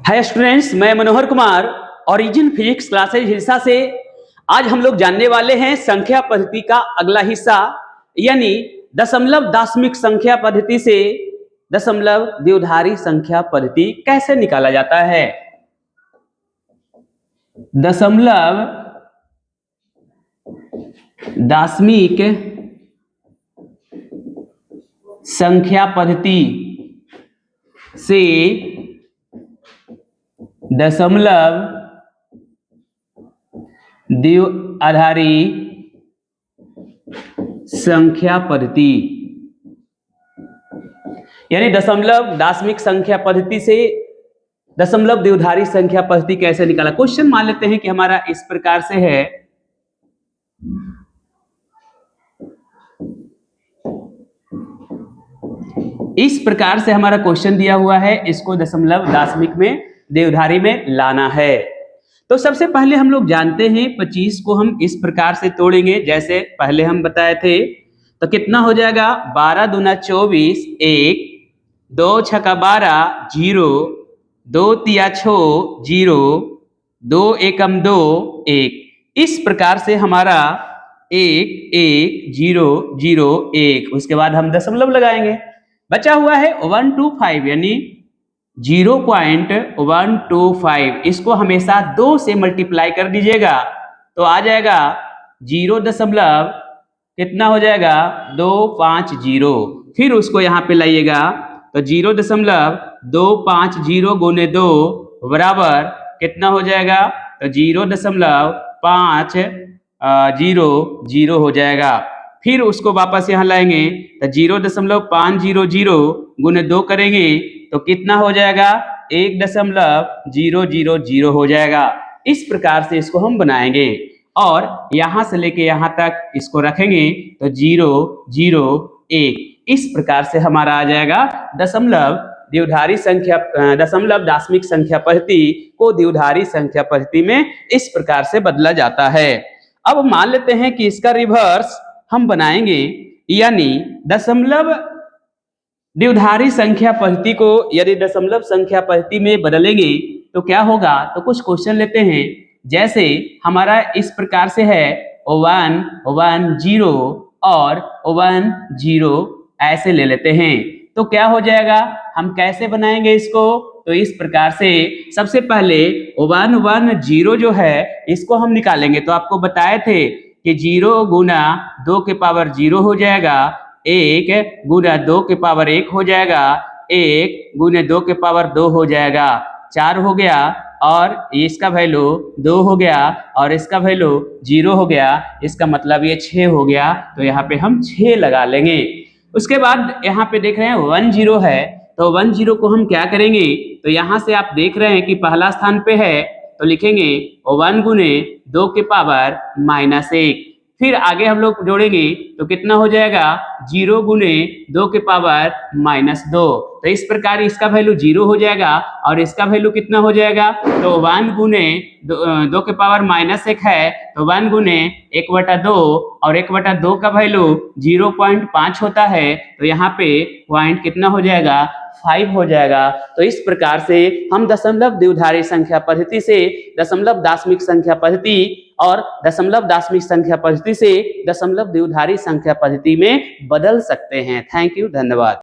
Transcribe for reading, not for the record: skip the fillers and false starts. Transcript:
हाय students, मैं Manohar Kumar origin physics classes Hilsa से। आज हम लोग जानने वाले हैं संख्या पद्धति का अगला हिस्सा, यानी दशमलव दाशमिक संख्या पद्धति से दशमलव द्विधारी संख्या पद्धति कैसे निकाला जाता है। दशमलव दाशमिक संख्या पद्धति से दशमलव द्विआधारी संख्या पद्धति, यानी दशमलव दाशमिक संख्या पद्धति से दशमलव द्विआधारी संख्या पद्धति कैसे निकाला। क्वेश्चन मान लेते हैं कि हमारा इस प्रकार से है। इस प्रकार से हमारा क्वेश्चन दिया हुआ है, इसको दशमलव दाशमिक में द्विआधारी में लाना है। तो सबसे पहले हम लोग जानते हैं 25 को हम इस प्रकार से तोड़ेंगे जैसे पहले हम बताए थे। तो कितना हो जाएगा, 12 दूना 24, 1, 2 छक्का 12, 0, 2 तिया 6, 0, 2 एकम 2, 1। इस प्रकार से हमारा 1, 1, 0, 0, 1। उसके बाद हम दशमलव लगाएंगे। बचा हुआ है 125, यानी 0.125। इसको हमेशा 2 से मल्टीप्लाई कर दीजिएगा तो आ जाएगा 0 दशमलव कितना हो जाएगा 250। फिर उसको यहाँ पे लाइएगा तो 0.250 गुने 2 बराबर कितना हो जाएगा, तो 0.500 हो जाएगा। फिर उसको वापस यहाँ लाएंगे तो 0.500 गुने 2 करेंगे तो कितना हो जाएगा, 1.000 हो जाएगा। इस प्रकार से इसको हम बनाएंगे और यहां से लेके यहां तक इसको रखेंगे तो 0, 0, 1। इस प्रकार से हमारा आ जाएगा दशमलव द्विआधारी संख्या, दशमलव दाशमिक संख्या पद्धति को द्विआधारी संख्या पद्धति में इस प्रकार से बदला जाता है। अब मान लेते हैं कि इसका रिवर्स हम बनाएंगे, यानी दशमलव द्विआधारी संख्या पद्धति को यदि दशमलव संख्या पद्धति में बदलेंगे तो क्या होगा। तो कुछ क्वेश्चन लेते हैं, जैसे हमारा इस प्रकार से है 1, 1, 0 और 1, 0 ऐसे ले लेते हैं। तो क्या हो जाएगा, हम कैसे बनाएंगे इसको, तो इस प्रकार से सबसे पहले 1, 1, 0 जो है इसको हम निकालेंगे। तो आपको बताए थे कि 0 गुना 2 के पावर 0 हो जाएगा, 1 गुना 2 के पावर 1 हो जाएगा, 1 गुने 2 के पावर 2 हो जाएगा, 4 हो गया और इसका वैल्यू 2 हो गया और इसका वैल्यू 0 हो गया। इसका मतलब ये 6 हो गया, तो यहाँ पे हम 6 लगा लेंगे। उसके बाद यहाँ पे देख रहे हैं 1, 0 है, तो 1, 0 को हम क्या करेंगे, तो यहाँ से आप देख रहे हैं कि पहला स्थान पे है तो लिखेंगे 1 गुने 2 के पावर -1। फिर आगे हम लोग जोड़ेंगे तो कितना हो जाएगा, 0 गुने 2 के पावर -2। तो इस प्रकार इसका वैल्यू 0 हो जाएगा और इसका वैल्यू कितना हो जाएगा, तो 1 गुने 2 के पावर -1 है तो 1 गुने 1/2 और 1/2 का वैल्यू 0.5 होता है। तो यहाँ पे पॉइंट कितना हो जाएगा, 5 हो जाएगा। तो इस प्रकार से हम दशमलव द्विआधारी संख्या पद्धति से दशमलव दाशमिक संख्या पद्धति और दशमलव दाशमिक संख्या पद्धति से दशमलव द्विआधारी संख्या पद्धति में बदल सकते हैं। थैंक यू, धन्यवाद।